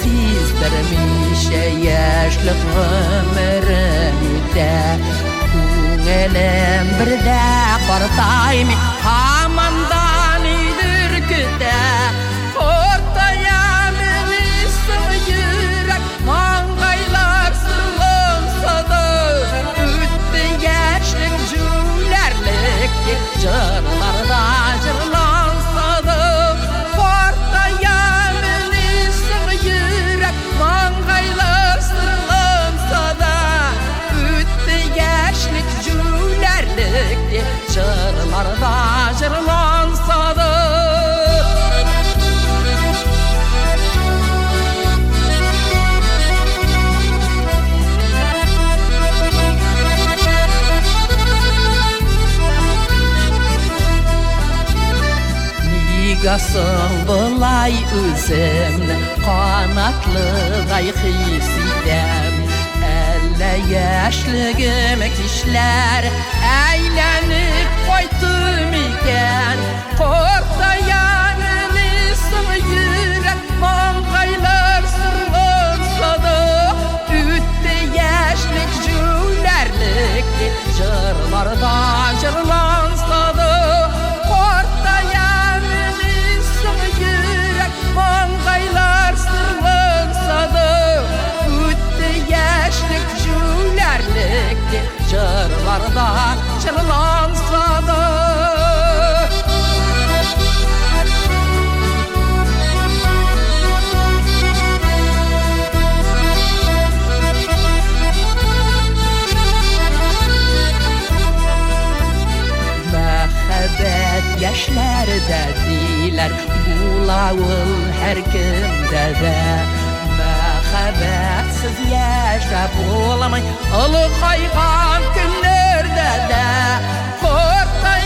Sizdirmişe yaşlık ömrüm üte Күңелем бірде қортаймы Амандан үйдір күте Қортаямын ісің жүрек Маңғайлар сырлымсады Үтті яшлік жүлерлік Жырларда жырлансады Қортаямын ісің жүрек Маңғайлар сырлымсады Үтті яшлік Çırlarda jırlansadı Nigasın bulay özümni Qanatlıgay his idem Yaşlığım kişiler eğlenip koydum iken Korktayanın isim yürek mangaylar sırlansadı Üttü yaşlık jülerlik jırlarda jırlansadı Korktayanın isim yürek mangaylar sırlansadı Üttü yaşlık Jırlarda jırlansadı Mehabbet yaşlarda diler Bulawul her kimde de Mehabbetsiz yaşap olamay Ilık aygan günlerde de Korkay